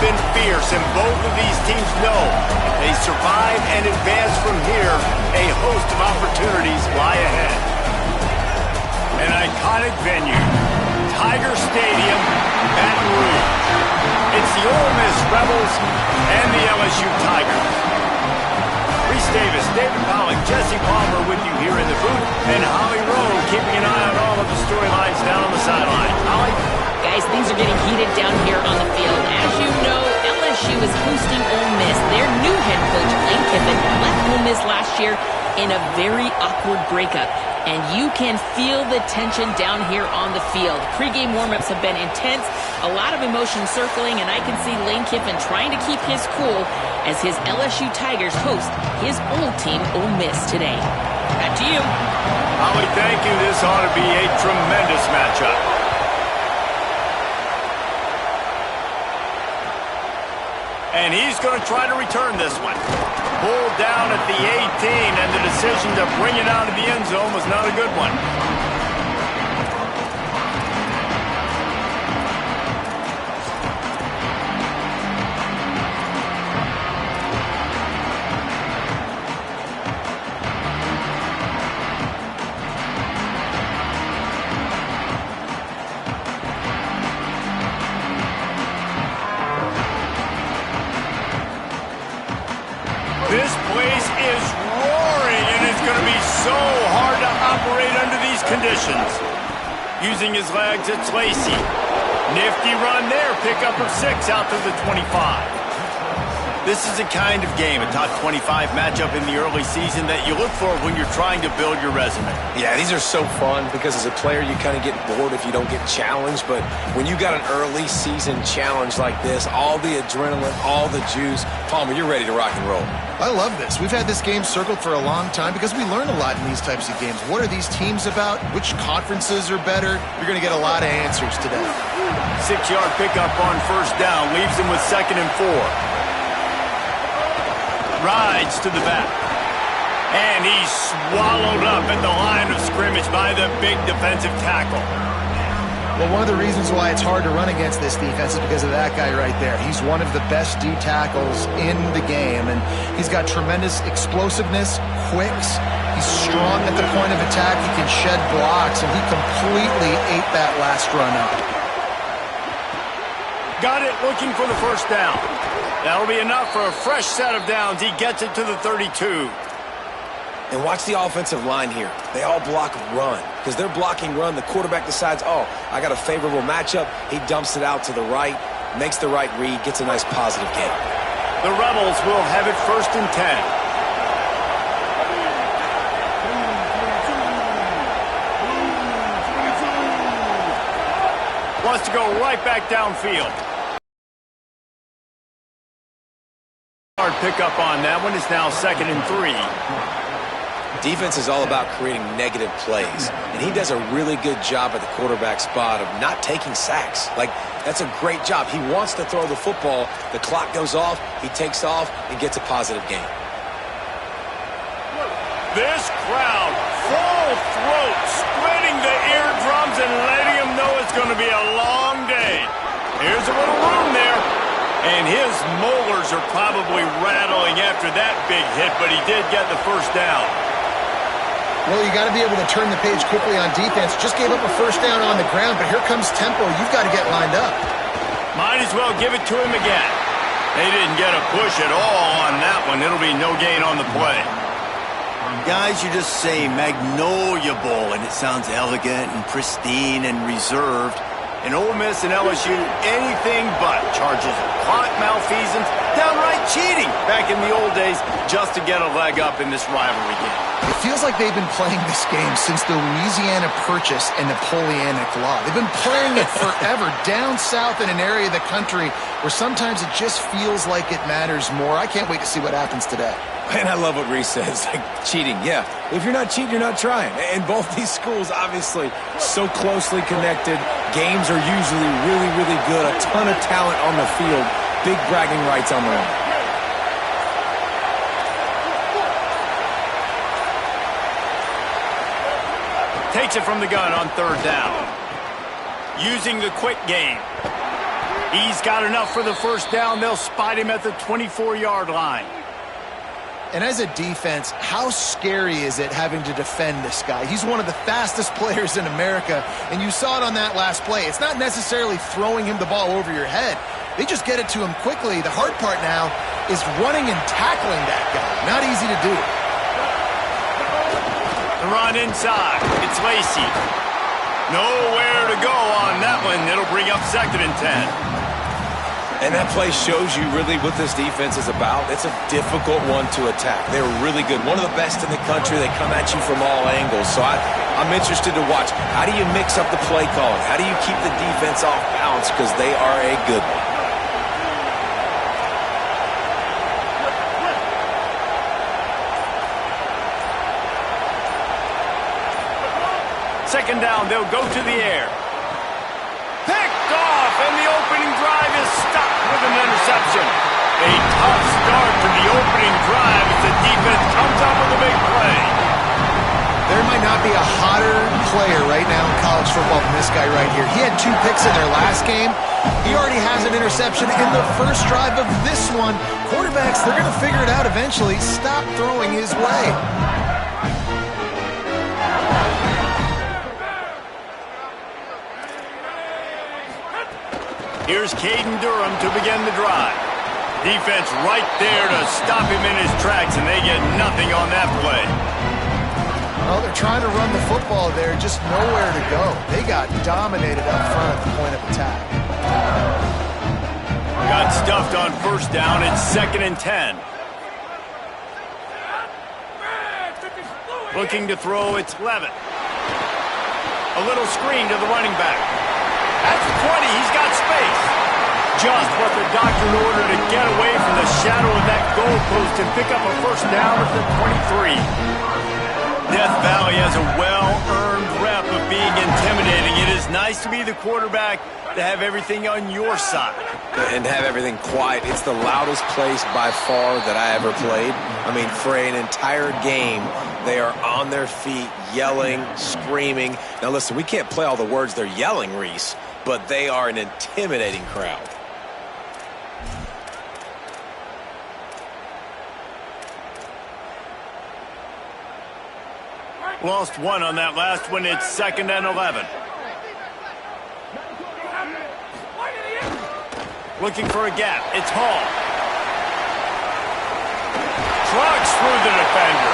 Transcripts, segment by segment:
been fierce, and both of these teams know if they survive and advance from here, a host of opportunities lie ahead. An iconic venue, Tiger Stadium, Baton Rouge. It's the Ole Miss Rebels and the LSU Tigers. Reese Davis, David Pollock, Jesse Palmer with you here in the booth, and Holly Rowe keeping an eye on all of the storylines down on the sideline. Holly? Guys, things are getting heated down here on the field. As you know, LSU is hosting Ole Miss. Their new head coach, Lane Kiffin, left Ole Miss last year in a very awkward breakup. And you can feel the tension down here on the field. Pre-game warm-ups have been intense, a lot of emotion circling, and I can see Lane Kiffin trying to keep his cool as his LSU Tigers host his old team, Ole Miss, today. Back to you. Holly, thank you. This ought to be a tremendous matchup. And he's going to try to return this one. Pulled down at the 18, and the decision to bring it out of the end zone was not a good one. This place is roaring, and it's going to be so hard to operate under these conditions. Using his legs, it's Lacey. Nifty run there, pickup of 6 out to the 25. This is a kind of game, a top 25 matchup in the early season that you look for when you're trying to build your resume. Yeah, these are so fun because as a player, you kind of get bored if you don't get challenged. But when you got an early season challenge like this, all the adrenaline, all the juice, Palmer, you're ready to rock and roll. I love this. We've had this game circled for a long time because we learn a lot in these types of games. What are these teams about? Which conferences are better? You're going to get a lot of answers today. 6-yard pickup on first down, leaves him with 2nd and 4. Rides to the back. And he's swallowed up at the line of scrimmage by the big defensive tackle. Well, one of the reasons why it's hard to run against this defense is because of that guy right there. He's one of the best D tackles in the game, and he's got tremendous explosiveness, quicks. He's strong at the point of attack. He can shed blocks, and he completely ate that last run up. Got it, looking for the first down. That'll be enough for a fresh set of downs. He gets it to the 32. And watch the offensive line here. They all block run. Because they're blocking run, the quarterback decides, oh, I got a favorable matchup. He dumps it out to the right, makes the right read, gets a nice positive gain. The Rebels will have it 1st and 10. Wants to go right back downfield. Hard pickup on that one. Is now 2nd and 3. Defense is all about creating negative plays, and he does a really good job at the quarterback spot of not taking sacks. Like, that's a great job. He wants to throw the football. The clock goes off. He takes off and gets a positive gain. This crowd, full throat, splitting the eardrums and letting him know it's going to be a long day. Here's a little room there. And his molars are probably rattling after that big hit, but he did get the first down. Well, you got to be able to turn the page quickly on defense. Just gave up a first down on the ground, but here comes tempo. You've got to get lined up. Might as well give it to him again. They didn't get a push at all on that one. It'll be no gain on the play. Guys, you just say Magnolia Bowl, and it sounds elegant and pristine and reserved. And Ole Miss and LSU, anything but. Charges of clock malfeasance, downright cheating back in the old days just to get a leg up in this rivalry game. It feels like they've been playing this game since the Louisiana Purchase and Napoleonic Law. They've been playing it forever down south in an area of the country where sometimes it just feels like it matters more. I can't wait to see what happens today. And I love what Reese says, like cheating. Yeah, if you're not cheating, you're not trying. And both these schools, obviously, so closely connected. Games are usually really, really good. A ton of talent on the field. Big bragging rights on the line. Takes it from the gun on 3rd down. Using the quick game. He's got enough for the first down. They'll spot him at the 24-yard line. And as a defense, how scary is it having to defend this guy? He's one of the fastest players in America, and you saw it on that last play. It's not necessarily throwing him the ball over your head. They just get it to him quickly. The hard part now is running and tackling that guy. Not easy to do. The run inside. It's Lacy. Nowhere to go on that one. It'll bring up 2nd and 10. And that play shows you really what this defense is about. It's a difficult one to attack. They're really good. One of the best in the country. They come at you from all angles. So I'm interested to watch. How do you mix up the play calling? How do you keep the defense off balance? Because they are a good one. Second down, they'll go to the air. Picked off, and the opening drive is stopped with an interception. A tough start to the opening drive as the defense comes up with a big play. There might not be a hotter player right now in college football than this guy right here. He had 2 picks in their last game. He already has an interception in the first drive of this one. Quarterbacks, they're going to figure it out eventually. Stop throwing his way. Here's Caden Durham to begin the drive. Defense right there to stop him in his tracks, and they get nothing on that play. Well, they're trying to run the football there, just nowhere to go. They got dominated up front at the point of attack. Got stuffed on first down. It's 2nd and 10. Looking to throw, it's Levitt. A little screen to the running back. At the 20, he's got space. Just what the doctor ordered to get away from the shadow of that goalpost and pick up a first down at the 23. Death Valley has a well-earned rep of being intimidating. It is nice to be the quarterback, to have everything on your side. And have everything quiet. It's the loudest place by far that I ever played. I mean, for an entire game, they are on their feet, yelling, screaming. Now listen, we can't play all the words they're yelling, Reese, but they are an intimidating crowd. Lost one on that last one. It's 2nd and 11. Looking for a gap. It's Hall. Trucks through the defender.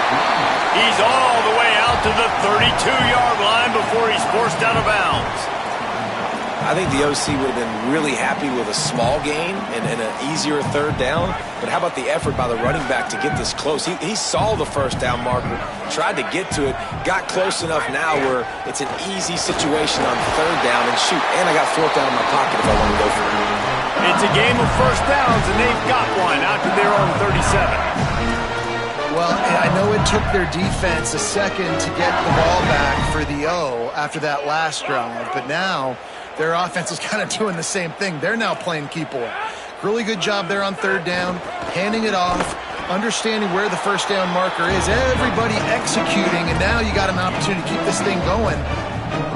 He's all the way out to the 32-yard line before he's forced out of bounds. I think the OC would have been really happy with a small gain and an easier third down. But how about the effort by the running back to get this close? He saw the first down marker, tried to get to it, got close enough now where it's an easy situation on third down. And shoot, and I got fourth down in my pocket if I want to go for it. It's a game of first downs, and they've got one out to their own 37. Well, I know it took their defense a second to get the ball back for the O after that last drive, but now their offense is kind of doing the same thing. They're now playing keep away. Really good job there on third down, handing it off, understanding where the first down marker is, everybody executing, and now you got an opportunity to keep this thing going.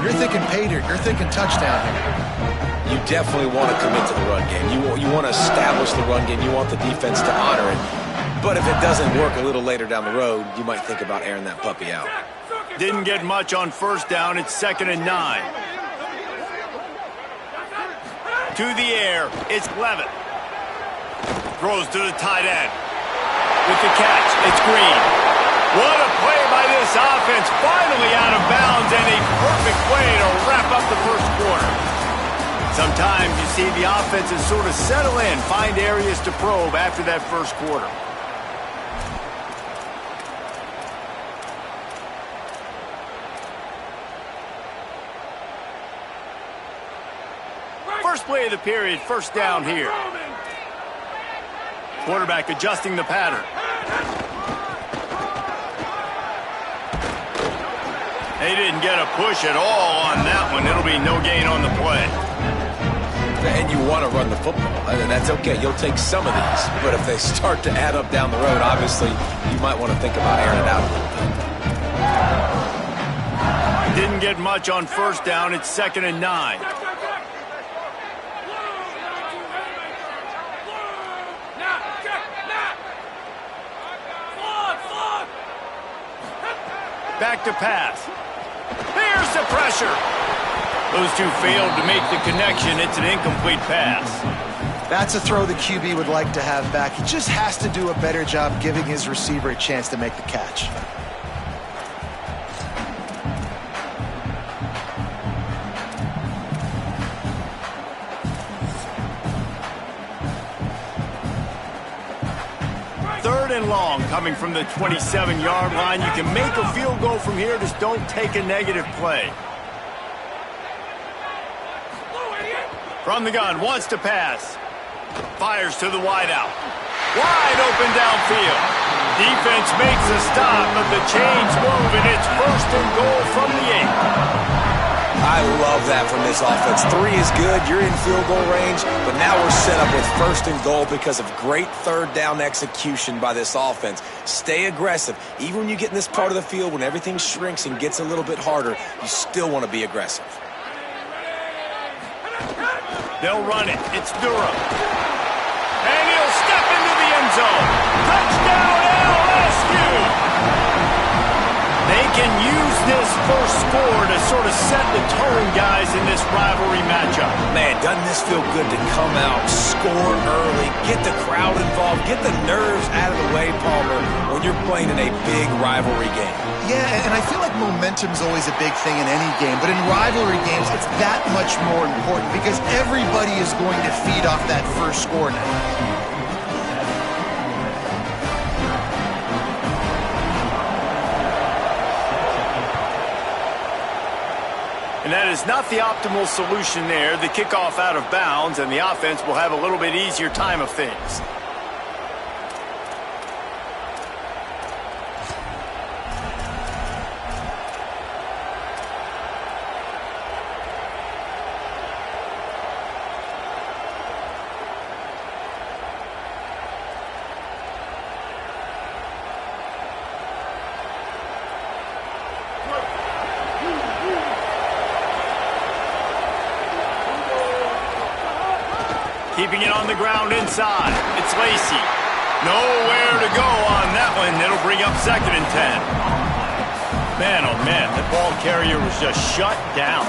You're thinking pay dirt. You're thinking touchdown here. You definitely want to commit to the run game. You want to establish the run game. You want the defense to honor it. But if it doesn't work a little later down the road, you might think about airing that puppy out. Didn't get much on first down. It's 2nd and 9. To the air, it's Levitt. Throws to the tight end. With the catch, it's Green. What a play by this offense. Finally out of bounds, and a perfect way to wrap up the first quarter. Sometimes you see the offenses sort of settle in, find areas to probe after that first quarter. First play of the period, first down here. Quarterback adjusting the pattern. They didn't get a push at all on that one. It'll be no gain on the play. And you want to run the football. That's okay. You'll take some of these. But if they start to add up down the road, obviously, you might want to think about airing it out a little bit. Didn't get much on first down. It's 2nd and 9. Back to pass. There's the pressure. Those two failed to make the connection. It's an incomplete pass. That's a throw the QB would like to have back. He just has to do a better job giving his receiver a chance to make the catch. Third and long coming from the 27-yard line. You can make a field goal from here. Just don't take a negative play. From the gun, wants to pass. Fires to the wideout. Wide open downfield. Defense makes a stop, but the chains move, and it's first and goal from the 8. I love that from this offense. 3 is good. You're in field goal range, but now we're set up with first and goal because of great third down execution by this offense. Stay aggressive. Even when you get in this part of the field, when everything shrinks and gets a little bit harder, you still want to be aggressive. They'll run it. It's Durham. And he'll step into the end zone. Touchdown, LSU! They can use this first score to sort of set the tone, guys, in this rivalry matchup. Man, doesn't this feel good to come out, score early, get the crowd involved, get the nerves out of the way, Palmer, when you're playing in a big rivalry game. Yeah, and I feel like momentum's always a big thing in any game, but in rivalry games, it's that much more important because everybody is going to feed off that first score now. And that is not the optimal solution there. The kickoff out of bounds, and the offense will have a little bit easier time of things. Keeping it on the ground inside. It's Lacey. Nowhere to go on that one. It'll bring up 2nd and 10. Man, oh man, the ball carrier was just shut down.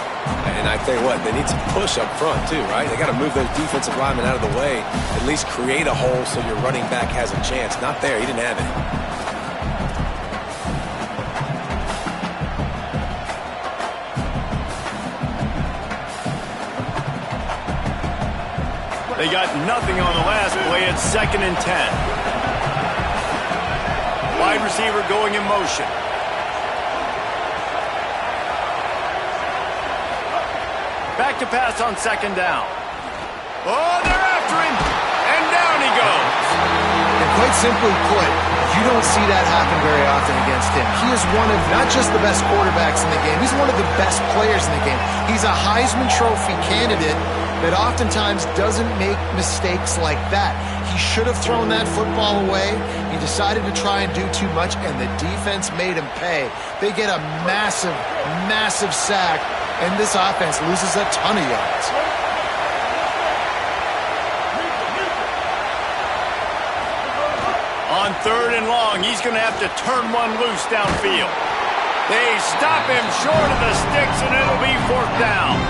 And I tell you what, they need some push up front too, right? They got to move those defensive linemen out of the way, at least create a hole so your running back has a chance. Not there. He didn't have it. They got nothing on the last play. It's 2nd and 10. Wide receiver going in motion. Back to pass on 2nd down. Oh, they're after him. And down he goes. And quite simply put, you don't see that happen very often against him. He is one of not just the best quarterbacks in the game, he's one of the best players in the game. He's a Heisman Trophy candidate that oftentimes doesn't make mistakes like that. He should have thrown that football away. He decided to try and do too much, and the defense made him pay. They get a massive, massive sack, and this offense loses a ton of yards. On 3rd and long, he's going to have to turn one loose downfield. They stop him short of the sticks, and it'll be 4th down.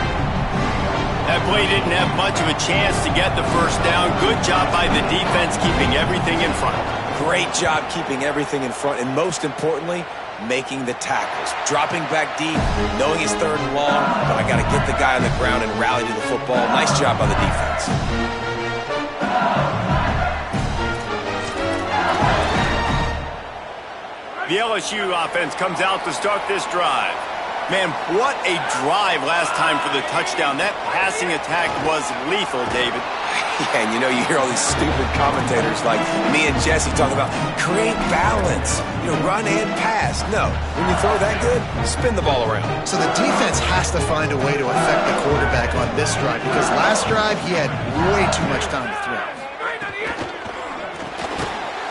That play didn't have much of a chance to get the first down. Good job by the defense keeping everything in front. Great job keeping everything in front, and most importantly, making the tackles. Dropping back deep, knowing it's 3rd and long, but I got to get the guy on the ground and rally to the football. Nice job by the defense. The LSU offense comes out to start this drive. Man, what a drive last time for the touchdown. That passing attack was lethal, David. Yeah, and you know, you hear all these stupid commentators like me and Jesse talking about create balance, run and pass. No, when you throw that good, spin the ball around. So the defense has to find a way to affect the quarterback on this drive because last drive he had way too much time to throw.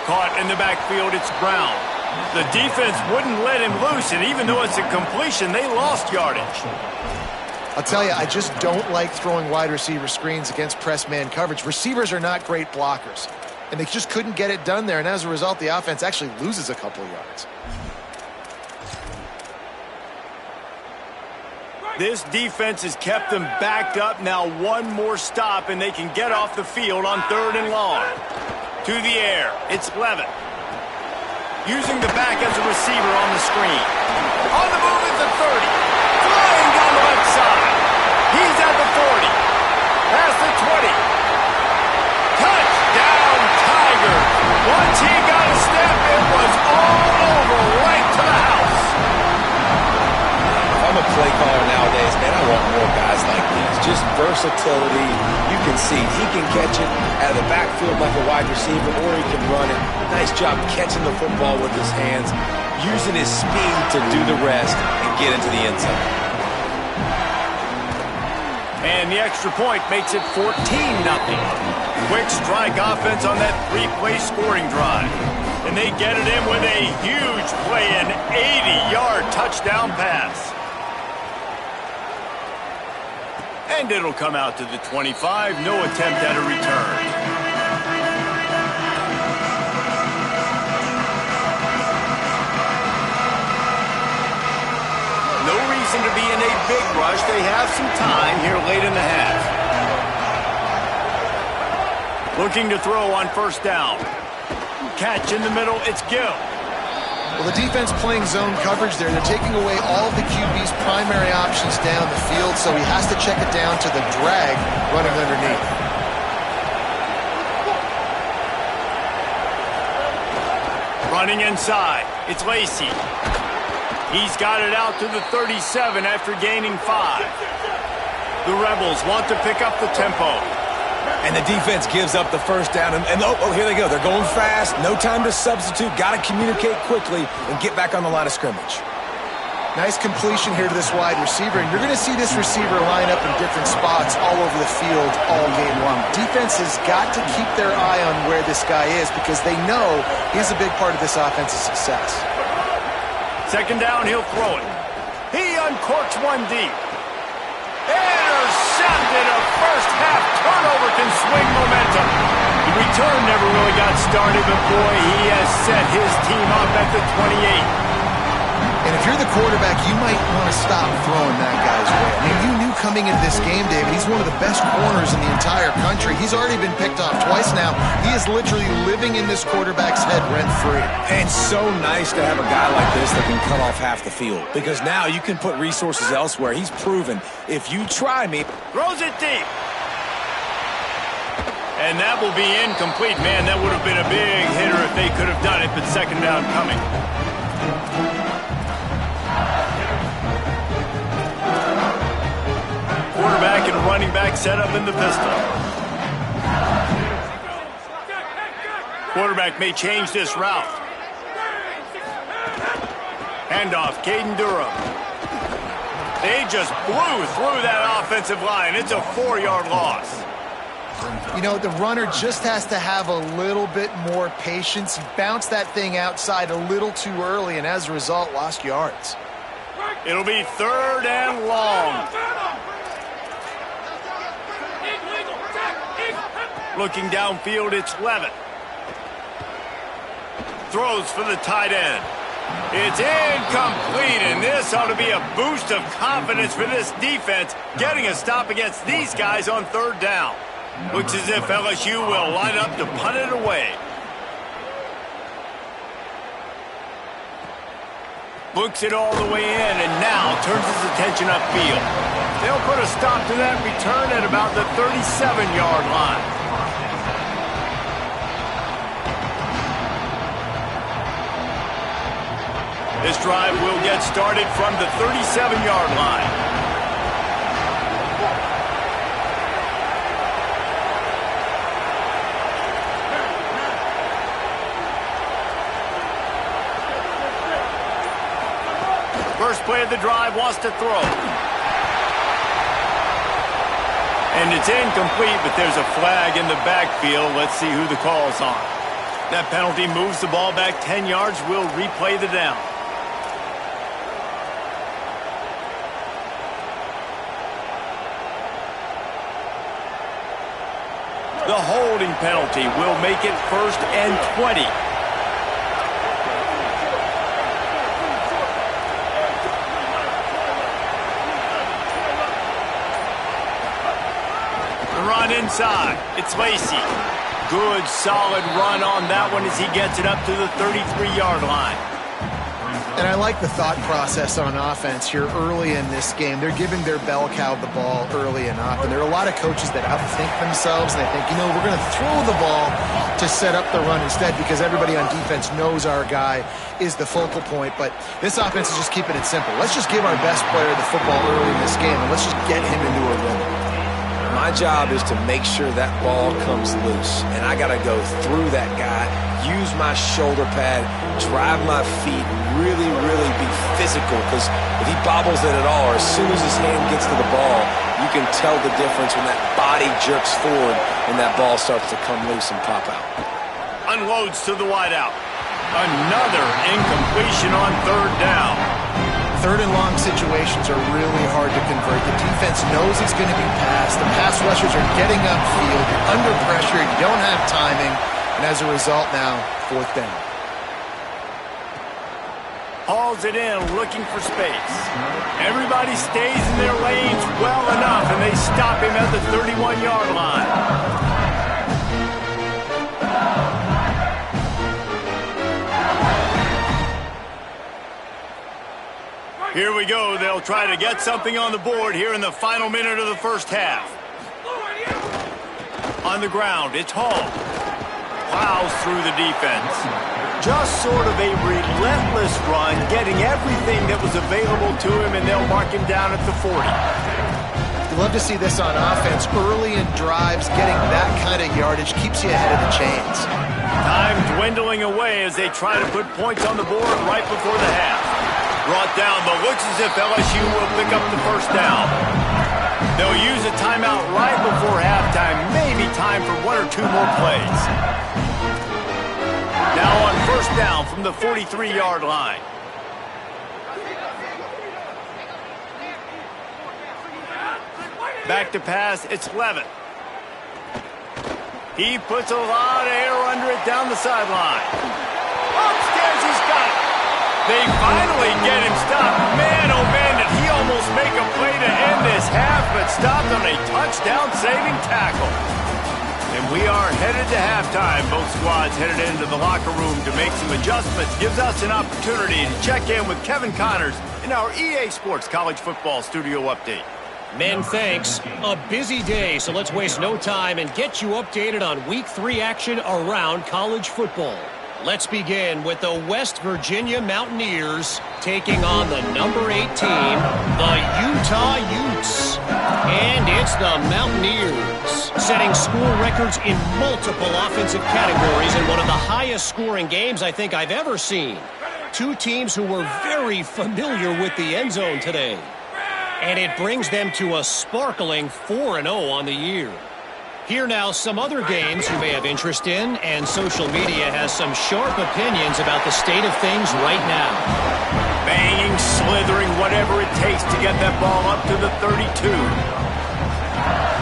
Caught in the backfield, it's Brown. The defense wouldn't let him loose, and even though it's a completion, they lost yardage. I'll tell you, I just don't like throwing wide receiver screens against press man coverage. Receivers are not great blockers, and they just couldn't get it done there, and as a result, the offense actually loses a couple of yards. This defense has kept them backed up. Now one more stop, and they can get off the field on 3rd and long. To the air, it's Levitt. Using the back as a receiver on the screen. On the move at the 30. Flying down the left side. He's at the 40. Past the 20. Touchdown, Tigers. Once he got a step, it was all over, right to the house. I'm a play caller nowadays, man. I want more guys like this. Just versatility. You can see he can catch it out of the backfield like a wide receiver, or he can run it. Nice job catching the football with his hands, using his speed to do the rest and get into the end zone. And the extra point makes it 14-0. Quick strike offense on that 3-play scoring drive. And they get it in with a huge play, an 80-yard touchdown pass. And it'll come out to the 25. No attempt at a return. No reason to be in a big rush. They have some time here late in the half. Looking to throw on 1st down. Catch in the middle. It's Gill. Well, the defense playing zone coverage there. They're taking away all of the QB's primary options down the field, so he has to check it down to the drag running underneath. Running inside. It's Lacey. He's got it out to the 37 after gaining 5. The Rebels want to pick up the tempo. And the defense gives up the 1st down. And oh, here they go. They're going fast. No time to substitute. Got to communicate quickly and get back on the line of scrimmage. Nice completion here to this wide receiver. And you're going to see this receiver line up in different spots all over the field all game long. Defense has got to keep their eye on where this guy is because they know he's a big part of this offense's success. 2nd down, he'll throw it. He uncorks one deep. Intercepted. A first-half turnover can swing momentum. The return never really got started, but boy, he has set his team up at the 28. And if you're the quarterback, you might want to stop throwing that guy's way. I mean, you knew coming into this game, David, he's one of the best corners in the entire country. He's already been picked off twice now. He is literally living in this quarterback's head rent-free. And so nice to have a guy like this that can cut off half the field. Because now you can put resources elsewhere. He's proven, if you try me. Throws it deep. And that will be incomplete. Man, that would have been a big hitter if they could have done it, but 2nd down coming. Quarterback and running back set up in the pistol. Quarterback may change this route. Handoff, Caden Durham. They just blew through that offensive line. It's a 4-yard loss. You know, the runner just has to have a little bit more patience. He bounced that thing outside a little too early, and as a result, lost yards. It'll be 3rd and long. Looking downfield, it's Levitt. Throws for the tight end. It's incomplete, and this ought to be a boost of confidence for this defense, getting a stop against these guys on 3rd down. Looks as if LSU will line up to punt it away. Books it all the way in, and now turns his attention upfield. They'll put a stop to that return at about the 37-yard line. This drive will get started from the 37-yard line. First play of the drive, wants to throw. And it's incomplete, but there's a flag in the backfield. Let's see who the call's on. That penalty moves the ball back 10 yards. We'll replay the down. The holding penalty will make it 1st and 20. run inside. It's Lacey. Good, solid run on that one as he gets it up to the 33-yard line. And I like the thought process on offense here early in this game. They're giving their bell cow the ball early enough. And there are a lot of coaches that outthink themselves, and they think, we're going to throw the ball to set up the run instead because everybody on defense knows our guy is the focal point. But this offense is just keeping it simple. Let's just give our best player the football early in this game, and let's just get him into a rhythm. My job is to make sure that ball comes loose, and I got to go through that guy, use my shoulder pad, drive my feet, really, really be physical, because if he bobbles it at all, or as soon as his hand gets to the ball, you can tell the difference when that body jerks forward and that ball starts to come loose and pop out. Unloads to the wideout. Another incompletion on third down. Third and long situations are really hard to convert. The defense knows it's going to be passed. The pass rushers are getting upfield. You're under pressure. You don't have timing. And as a result now, fourth down. Hauls it in, looking for space. Everybody stays in their lanes well enough, and they stop him at the 31-yard line. Here we go. They'll try to get something on the board here in the final minute of the first half. On the ground, it's Hall. Plows through the defense. Just sort of a relentless run, getting everything that was available to him, and they'll mark him down at the 40. You love to see this on offense. Early in drives, getting that kind of yardage keeps you ahead of the chains. Time dwindling away as they try to put points on the board right before the half. Brought down, but looks as if LSU will pick up the first down. They'll use a timeout right before halftime, maybe time for one or two more plays. Now on first down from the 43-yard line. Back to pass, it's Levitt. He puts a lot of air under it down the sideline. Upstairs, he's got it. They finally get him stopped. Man, oh man, did he almost make a play to end this half, but stopped on a touchdown-saving tackle. And we are headed to halftime. Both squads headed into the locker room to make some adjustments. Gives us an opportunity to check in with Kevin Connors in our EA Sports College Football Studio Update. Men, thanks. A busy day, so let's waste no time and get you updated on Week 3 action around college football. Let's begin with the West Virginia Mountaineers taking on the number 8 team, the Utah Utes. And it's the Mountaineers, setting school records in multiple offensive categories in one of the highest scoring games I think I've ever seen. Two teams who were very familiar with the end zone today. And it brings them to a sparkling 4-0 on the year. Here now, some other games you may have interest in, and social media has some sharp opinions about the state of things right now. Banging, slithering, whatever it takes to get that ball up to the 32.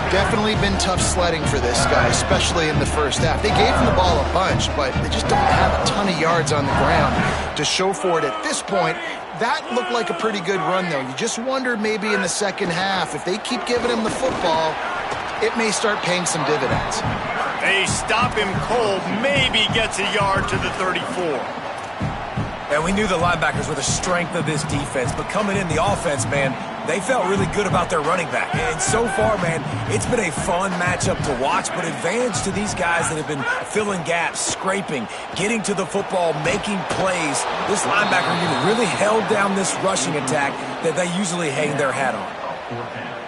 Definitely been tough sledding for this guy, especially in the first half. They gave him the ball a bunch, but they just don't have a ton of yards on the ground to show for it at this point. That looked like a pretty good run, though. You just wonder maybe in the second half, if they keep giving him the football, it may start paying some dividends. They stop him cold, maybe gets a yard to the 34. And we knew the linebackers were the strength of this defense, but coming in the offense, man, they felt really good about their running back. And so far, man, it's been a fun matchup to watch, but advantage to these guys that have been filling gaps, scraping, getting to the football, making plays. This linebacker unit really held down this rushing attack that they usually hang their hat on.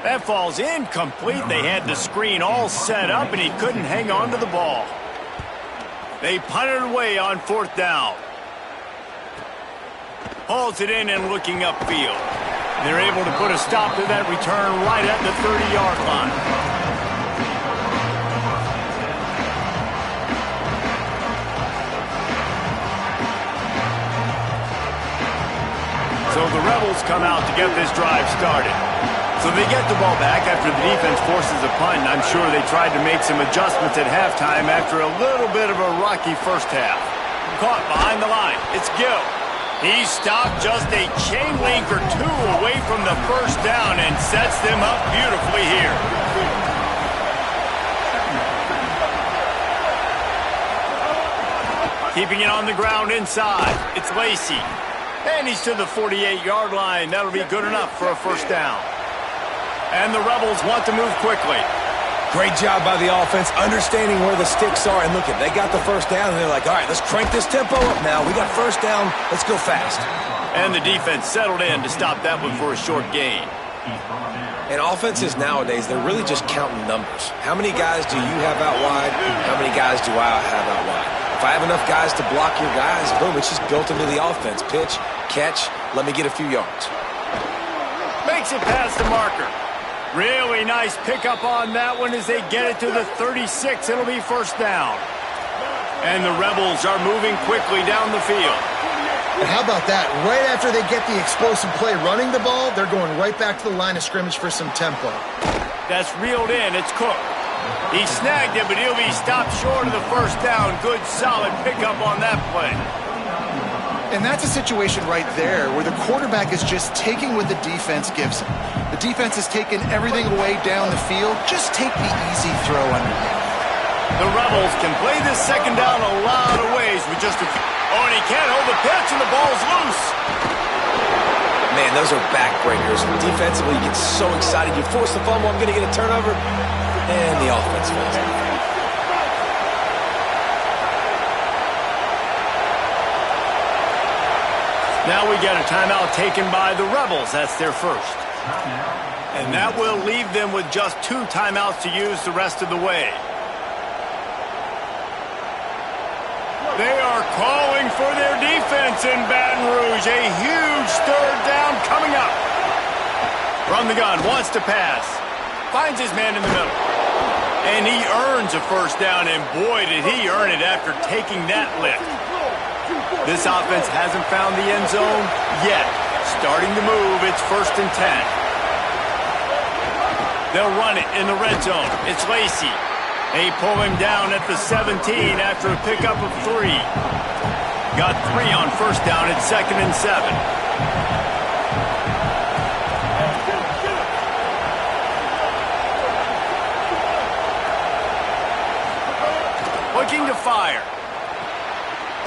That fall's incomplete. They had the screen all set up, and he couldn't hang on to the ball. They punted away on fourth down. Hauls it in and looking upfield. They're able to put a stop to that return right at the 30-yard line. So the Rebels come out to get this drive started. So they get the ball back after the defense forces a punt, and I'm sure they tried to make some adjustments at halftime after a little bit of a rocky first half. Caught behind the line. It's Gill. He stopped just a chain link or two away from the first down and sets them up beautifully here. Keeping it on the ground inside. It's Lacey. And he's to the 48-yard line. That'll be good enough for a first down. And the Rebels want to move quickly. Great job by the offense, understanding where the sticks are. And look, they got the first down, and they're like, all right, let's crank this tempo up now. We got first down. Let's go fast. And the defense settled in to stop that one for a short gain. And offenses nowadays, they're really just counting numbers. How many guys do you have out wide? How many guys do I have out wide? If I have enough guys to block your guys, boom, it's just built into the offense. Pitch, catch, let me get a few yards. Makes it past the marker. Really nice pickup on that one as they get it to the 36. It'll be first down. And the Rebels are moving quickly down the field. And how about that? Right after they get the explosive play running the ball, they're going right back to the line of scrimmage for some tempo. That's reeled in. It's Cook. He snagged it, but he'll be stopped short of the first down. Good, solid pickup on that play. And that's a situation right there where the quarterback is just taking what the defense gives him. The defense has taken everything away down the field. Just take the easy throw underneath. The Rebels can play this second down a lot of ways with just a few. Oh, and he can't hold the pitch, and the ball's loose. Man, those are backbreakers. Defensively, you get so excited. You force the fumble, I'm going to get a turnover, and the offense falls. Now we get a timeout taken by the Rebels. That's their first. And that will leave them with just 2 timeouts to use the rest of the way. They are calling for their defense in Baton Rouge. A huge third down coming up. From the gun, wants to pass. Finds his man in the middle. And he earns a first down, and boy, did he earn it after taking that lift. This offense hasn't found the end zone yet. Starting to move, it's 1st and 10. They'll run it in the red zone. It's Lacey. They pull him down at the 17 after a pickup of 3. Got 3 on first down at 2nd and 7. Looking to fire.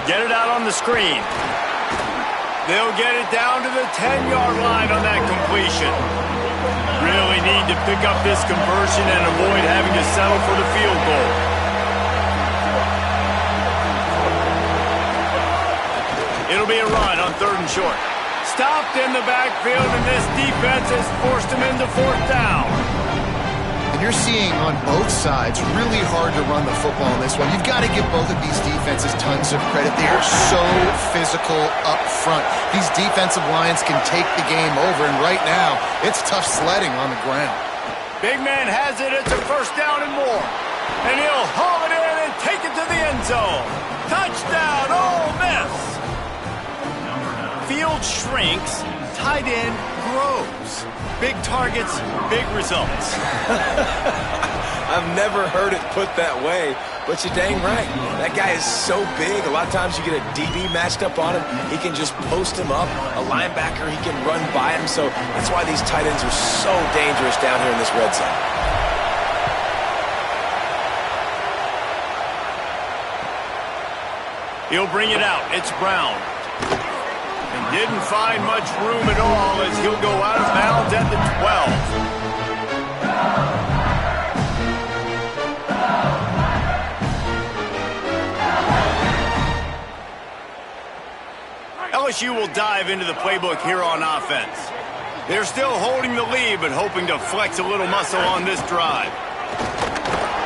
Get it out on the screen. They'll get it down to the 10-yard line on that completion. Really need to pick up this conversion and avoid having to settle for the field goal. It'll be a run on 3rd and short. Stopped in the backfield, and this defense has forced him into 4th down. And you're seeing on both sides really hard to run the football in this one. You've got to give both of these defenses tons of credit. They are so physical up front. These defensive lines can take the game over, and right now, it's tough sledding on the ground. Big man has it. It's a first down and more. And he'll haul it in and take it to the end zone. Touchdown, Ole Miss. Field shrinks, tight end grows. Big targets, big results. I've never heard it put that way, but you're dang right. That guy is so big. A lot of times you get a DB matched up on him. He can just post him up. A linebacker, he can run by him. So that's why these tight ends are so dangerous down here in this red zone. He'll bring it out. It's Brown. And didn't find much room at all as he'll go out of bounds at the 12. LSU will dive into the playbook here on offense. They're still holding the lead, but hoping to flex a little muscle on this drive.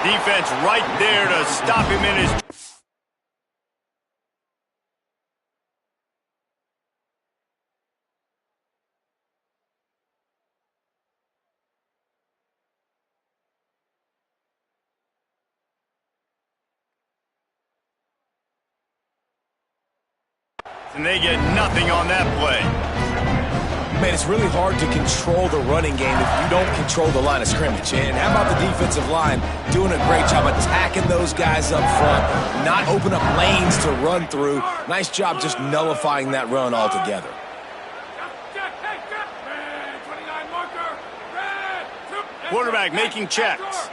Defense right there to stop him in his... And they get nothing on that play. Man, it's really hard to control the running game if you don't control the line of scrimmage. And how about the defensive line doing a great job attacking those guys up front, not open up lanes to run through. Nice job just nullifying that run altogether. Quarterback making checks.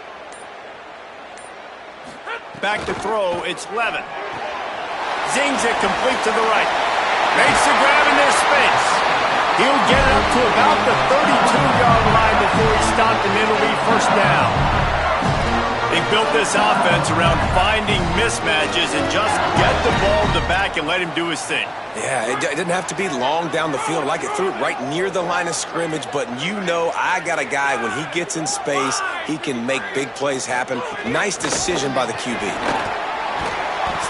Back to throw, it's Levin. Zings it complete to the right. Makes the grab in their space. He'll get it up to about the 32-yard line before he stopped and it'll be first down. They built this offense around finding mismatches and just get the ball to the back and let him do his thing. Yeah, it didn't have to be long down the field. Like it threw it right near the line of scrimmage, but you know I got a guy, when he gets in space, he can make big plays happen. Nice decision by the QB.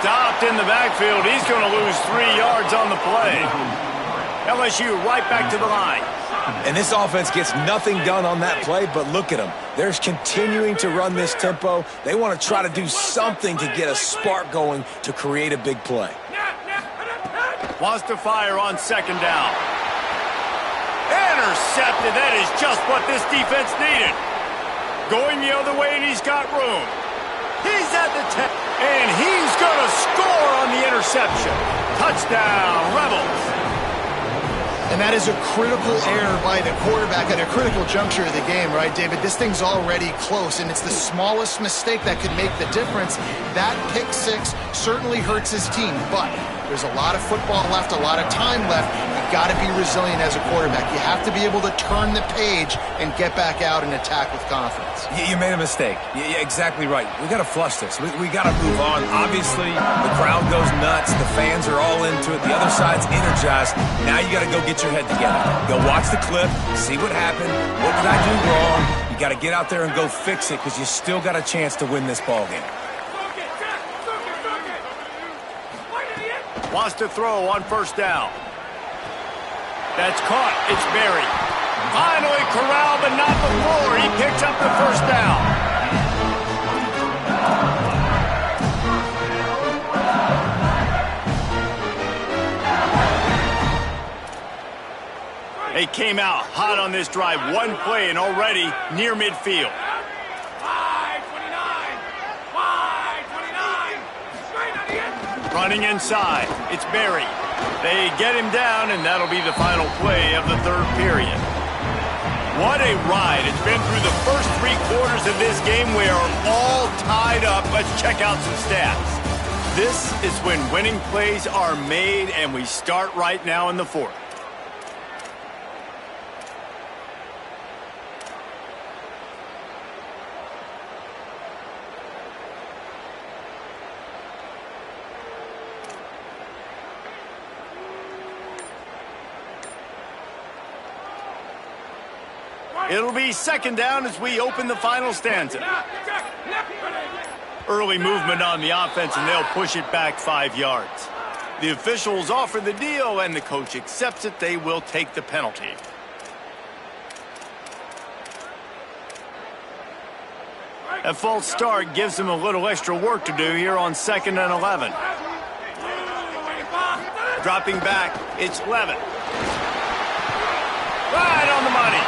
Stopped in the backfield. He's going to lose 3 yards on the play. LSU right back to the line. And this offense gets nothing done on that play, but look at them. They're continuing to run this tempo. They want to try to do something to get a spark going to create a big play. Wants to fire on second down. Intercepted. That is just what this defense needed. Going the other way, and he's got room. He's at the 10, and he's going to score on the interception. Touchdown, Rebels. And that is a critical error by the quarterback at a critical juncture of the game, right, David? This thing's already close, and it's the smallest mistake that could make the difference. That pick six certainly hurts his team, but there's a lot of football left, a lot of time left. You've got to be resilient as a quarterback. You have to be able to turn the page and get back out and attack with confidence. You made a mistake. Yeah, exactly right. We got to flush this. We got to move on. Obviously, the crowd goes nuts. The fans are all into it. The other side's energized. Now you got to go get your head together. Go watch the clip, see what happened. What did I do wrong? You got to get out there and go fix it because you still got a chance to win this ball game. Wants to throw on first down. That's caught. It's Berry. Finally corralled, but not before. He picks up the first down. They came out hot on this drive. One play and already near midfield. Running inside. It's Berry. They get him down, and that'll be the final play of the third period. What a ride. It's been through the first 3 quarters of this game. We are all tied up. Let's check out some stats. This is when winning plays are made, and we start right now in the fourth. It'll be second down as we open the final stanza. Early movement on the offense, and they'll push it back 5 yards. The officials offer the deal, and the coach accepts it. They will take the penalty. A false start gives them a little extra work to do here on 2nd and 11. Dropping back, it's Levitt. Right on the money.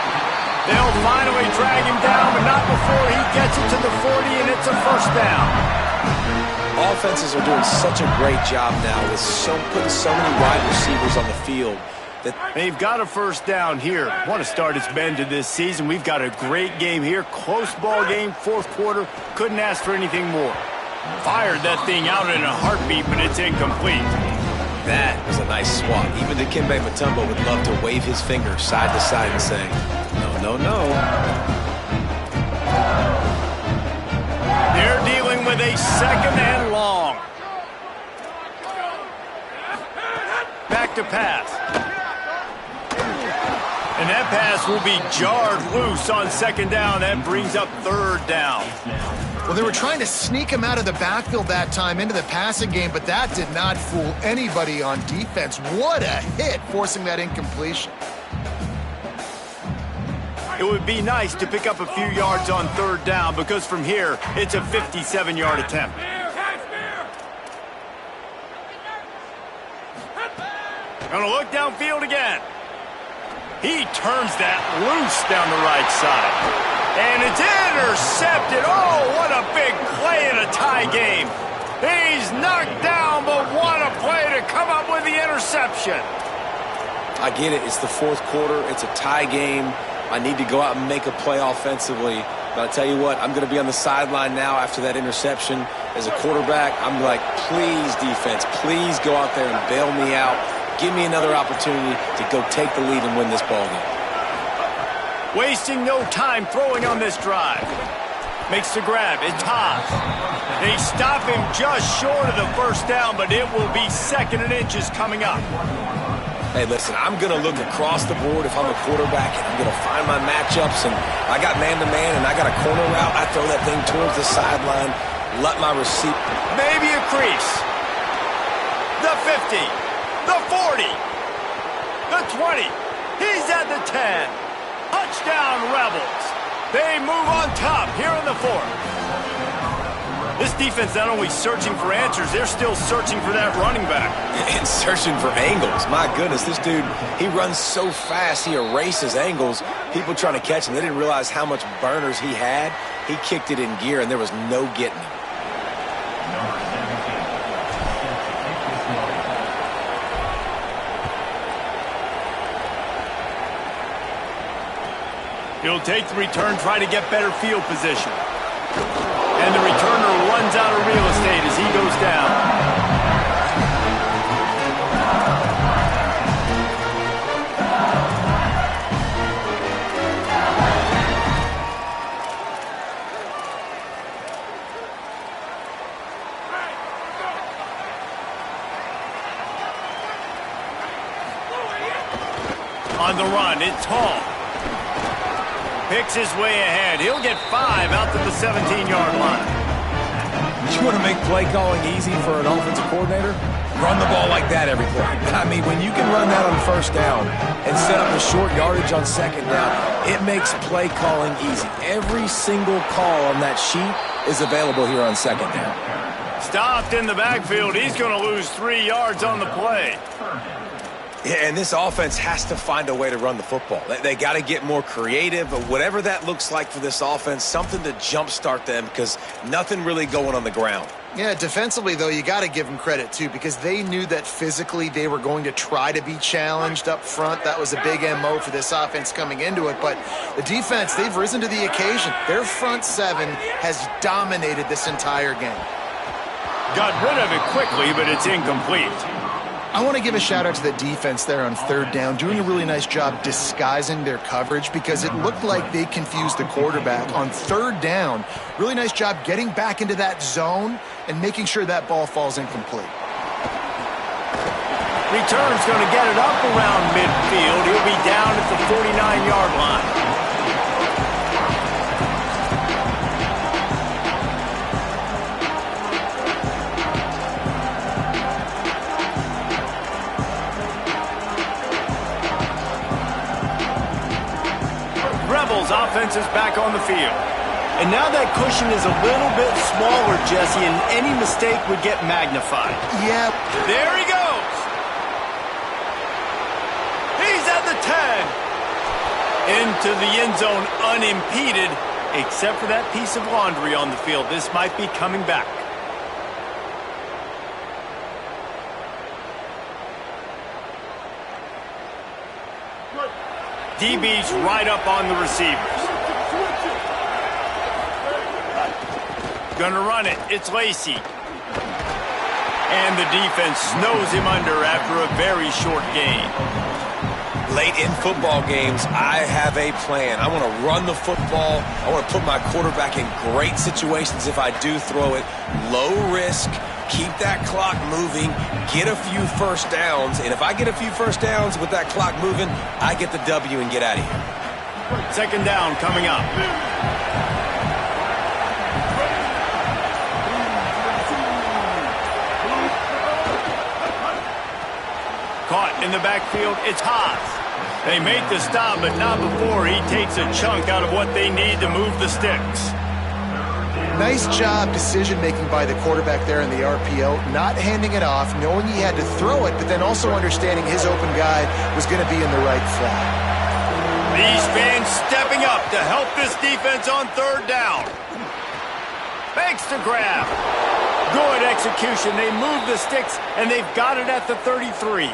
They'll finally drag him down, but not before he gets it to the 40, and it's a first down. Offenses are doing such a great job now with putting so many wide receivers on the field. They've got a first down here. What a start it's been to this season. We've got a great game here. Close ball game, fourth quarter. Couldn't ask for anything more. Fired that thing out in a heartbeat, but it's incomplete. That was a nice swat. Even Dikembe Mutombo would love to wave his finger side to side and say, no, no, no. They're dealing with a second and long. Back to pass. And that pass will be jarred loose on second down. That brings up third down. Well, they were trying to sneak him out of the backfield that time into the passing game, but that did not fool anybody on defense. What a hit, forcing that incompletion. It would be nice to pick up a few yards on third down because from here, it's a 57-yard attempt. Gonna look downfield again. He turns that loose down the right side. And it's intercepted. Oh, what a big play in a tie game. He's knocked down, but what a play to come up with the interception. I get it. It's the fourth quarter. It's a tie game. I need to go out and make a play offensively. But I'll tell you what, I'm going to be on the sideline now after that interception. As a quarterback, I'm like, please, defense, please go out there and bail me out. Give me another opportunity to go take the lead and win this ball game. Wasting no time throwing on this drive. Makes the grab. It's Haas. They stop him just short of the first down, but it will be 2nd and inches coming up. Hey, listen, I'm going to look across the board if I'm a quarterback, and I'm going to find my matchups, and I got man-to-man, and I got a corner route. I throw that thing towards the sideline, let my receiver. Maybe a crease. The 50. The 40. The 20. He's at the 10. Touchdown, Rebels. They move on top here in the 4th. This defense not only searching for answers, they're still searching for that running back. And searching for angles. My goodness, this dude, he runs so fast, he erases angles. People trying to catch him, they didn't realize how much burners he had. He kicked it in gear, and there was no getting him. He'll take the return, try to get better field position. And the returner runs out of real estate as he goes down. On the run, it's Hall. Picks his way ahead. He'll get 5 out to the 17-yard line. You want to make play calling easy for an offensive coordinator? Run the ball like that every play. I mean, when you can run that on first down and set up a short yardage on second down, it makes play calling easy. Every single call on that sheet is available here on second down. Stopped in the backfield. He's going to lose 3 yards on the play. Yeah, and this offense has to find a way to run the football. They got to get more creative, but whatever that looks like for this offense, something to jumpstart them because nothing really going on the ground. Yeah, defensively, though, you got to give them credit, too, because they knew that physically they were going to try to be challenged up front. That was a big MO for this offense coming into it. But the defense, they've risen to the occasion. Their front 7 has dominated this entire game. Got rid of it quickly, but it's incomplete. I want to give a shout-out to the defense there on 3rd down, doing a really nice job disguising their coverage because it looked like they confused the quarterback on 3rd down. Really nice job getting back into that zone and making sure that ball falls incomplete. Return's going to get it up around midfield. He'll be down at the 49-yard line. Offense is back on the field. And now that cushion is a little bit smaller, Jesse, and any mistake would get magnified. Yeah. There he goes. He's at the 10. Into the end zone unimpeded, except for that piece of laundry on the field. This might be coming back. DB's right up on the receivers. Gonna run it. It's Lacey. And the defense snows him under after a very short gain. Late in football games, I have a plan. I want to run the football. I want to put my quarterback in great situations if I do throw it. Low risk. Keep that clock moving, get a few first downs, and if I get a few first downs with that clock moving, I get the W and get out of here. 2nd down coming up. Caught in the backfield, it's Haas. They make the stop, but not before he takes a chunk out of what they need to move the sticks. Nice job decision-making by the quarterback there in the RPO, not handing it off, knowing he had to throw it, but then also understanding his open guy was going to be in the right flat. These fans stepping up to help this defense on 3rd down. Makes the grab. Good execution. They move the sticks, and they've got it at the 33.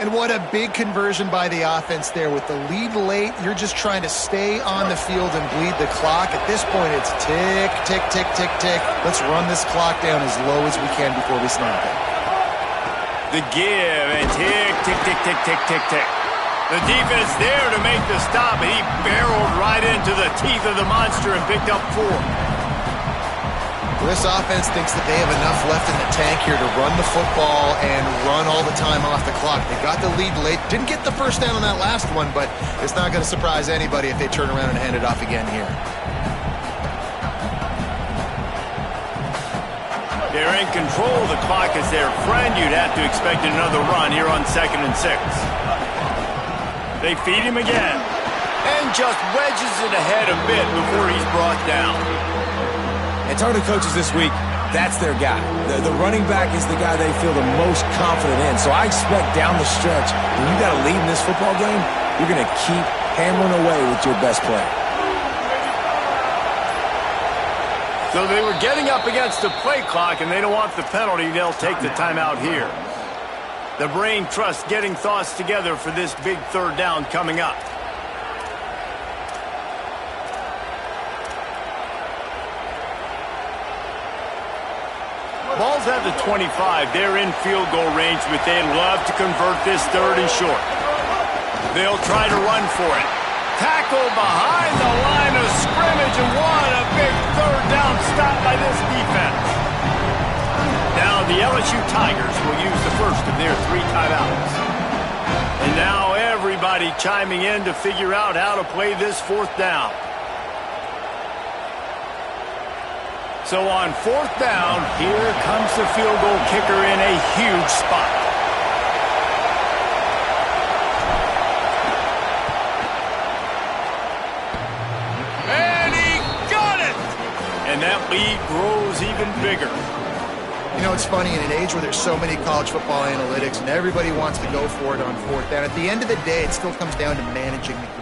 And what a big conversion by the offense there. With the lead late, you're just trying to stay on the field and bleed the clock. At this point, it's tick, tick, tick, tick, tick. Let's run this clock down as low as we can before we snap it. The give, and tick, tick, tick, tick, tick, tick, tick. The defense there to make the stop, and he barreled right into the teeth of the monster and picked up 4. This offense thinks that they have enough left in the tank here to run the football and run all the time off the clock. They got the lead late. Didn't get the first down on that last one, but it's not going to surprise anybody if they turn around and hand it off again here. They're in control of the clock as their friend. You'd have to expect another run here on 2nd and 6. They feed him again and just wedges it ahead a bit before he's brought down. And talking to coaches this week, that's their guy. The running back is the guy they feel the most confident in. So I expect down the stretch, when you got a lead in this football game, you're going to keep hammering away with your best player. So they were getting up against the play clock, and they don't want the penalty. They'll take the timeout here. The brain trust getting thoughts together for this big 3rd down coming up. Ball's at the 25. They're in field goal range, but they'd love to convert this 3rd and short. They'll try to run for it. Tackle behind the line of scrimmage, and what a big 3rd down stop by this defense. Now the LSU Tigers will use the first of their 3 timeouts. And now everybody chiming in to figure out how to play this 4th down. So on 4th down, here comes the field goal kicker in a huge spot. And he got it! And that lead grows even bigger. You know, it's funny, in an age where there's so many college football analytics and everybody wants to go for it on 4th down, at the end of the day, it still comes down to managing the game.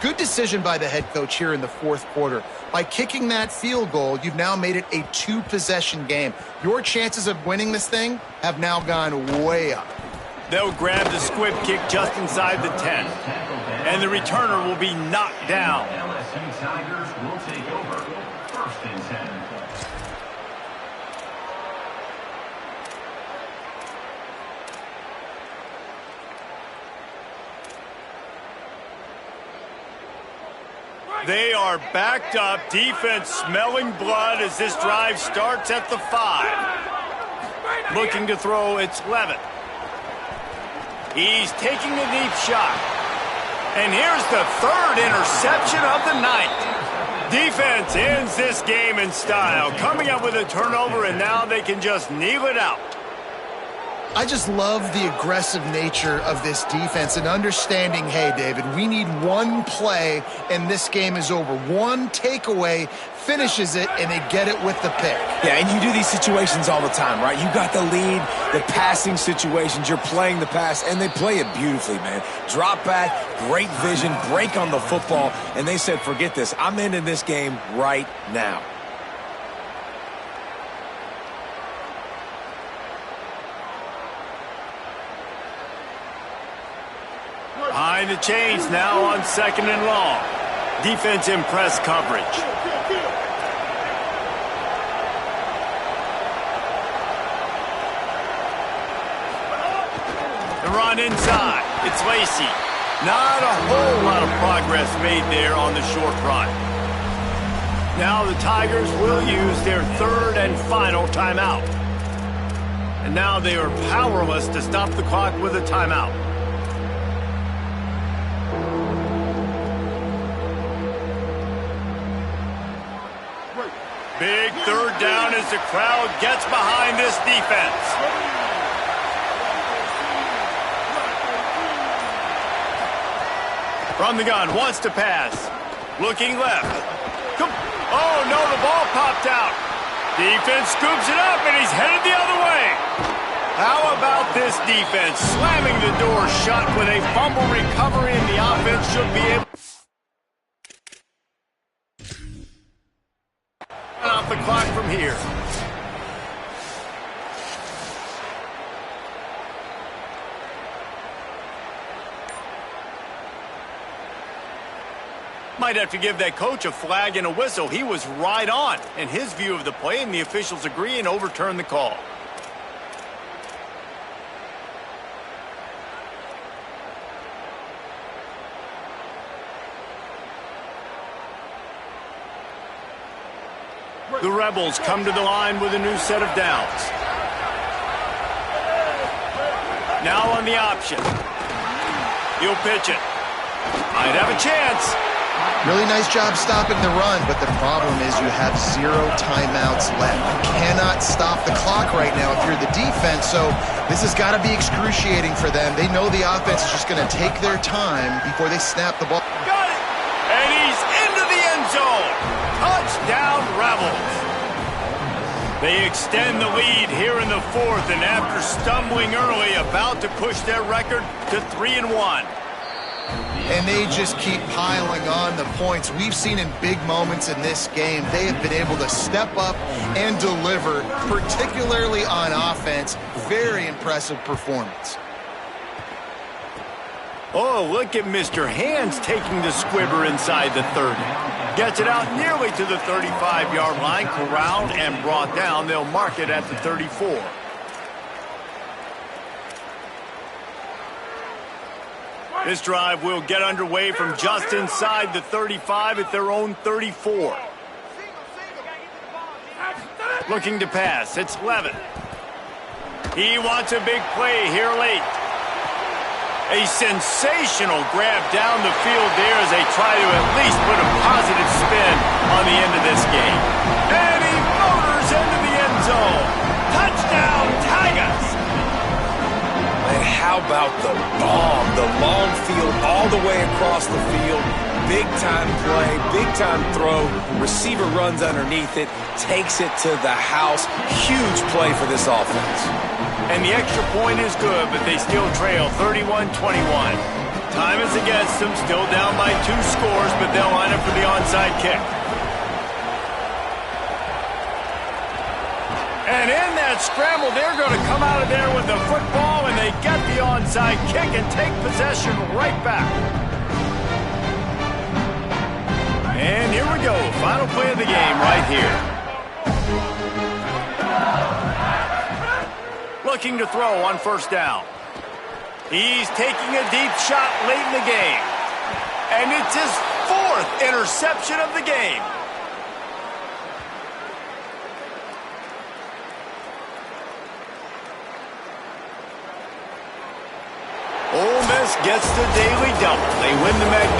Good decision by the head coach here in the 4th quarter. By kicking that field goal, you've now made it a 2-possession game. Your chances of winning this thing have now gone way up. They'll grab the squib kick just inside the 10. And the returner will be knocked down. LSU Tigers will take over 1st and 10. They are backed up, defense smelling blood as this drive starts at the 5. Looking to throw, it's Levitt. He's taking a deep shot. And here's the 3rd interception of the night. Defense ends this game in style, coming up with a turnover, and now they can just kneel it out. I just love the aggressive nature of this defense and understanding, hey, David, we need one play and this game is over. One takeaway finishes it and they get it with the pick. Yeah, and you do these situations all the time, right? You got the lead, the passing situations, you're playing the pass, and they play it beautifully, man. Drop back, great vision, break on the football, and they said, forget this. I'm ending this game right now. Behind the chains now on 2nd and long. Defense in press coverage. The run inside. It's Lacey. Not a whole lot of progress made there on the short run. Now the Tigers will use their 3rd and final timeout. And now they are powerless to stop the clock with a timeout. Big 3rd down as the crowd gets behind this defense. From the gun, wants to pass. Looking left. Oh, no, the ball popped out. Defense scoops it up, and he's headed the other way. How about this defense slamming the door shut with a fumble recovery, and the offense should be able off the clock from here. might have to give that coach a flag and a whistle. He was right on in his view of the play, and the officials agree and overturn the call. The Rebels come to the line with a new set of downs. Now on the option. He'll pitch it. Might have a chance. Really nice job stopping the run, but the problem is you have 0 timeouts left. You cannot stop the clock right now if you're the defense, so this has got to be excruciating for them. They know the offense is just going to take their time before they snap the ball. Got it! And he's into the end zone. Touchdown, Rebels. They extend the lead here in the 4th, and after stumbling early, about to push their record to 3-1. And they just keep piling on the points. We've seen in big moments in this game, they have been able to step up and deliver, particularly on offense. Very impressive performance. Oh, look at Mr. Hands taking the squibber inside the 30. Gets it out nearly to the 35-yard line, corralled and brought down. They'll mark it at the 34. This drive will get underway from just inside the 35 at their own 34. Looking to pass, it's Levin. He wants a big play here late. A sensational grab down the field there as they try to at least put a positive spin on the end of this game. And he motors into the end zone. Touchdown, Tigers! And how about the bomb? The long field all the way across the field. Big-time play, big-time throw. Receiver runs underneath it, takes it to the house. Huge play for this offense. And the extra point is good, but they still trail 31-21. Time is against them, still down by 2 scores, but they'll line up for the onside kick. And in that scramble, they're going to come out of there with the football, and they get the onside kick and take possession right back. And here we go, final play of the game right here. Looking to throw on first down. He's taking a deep shot late in the game. And it's his 4th interception of the game. Ole Miss gets the daily double. They win the Magnolia.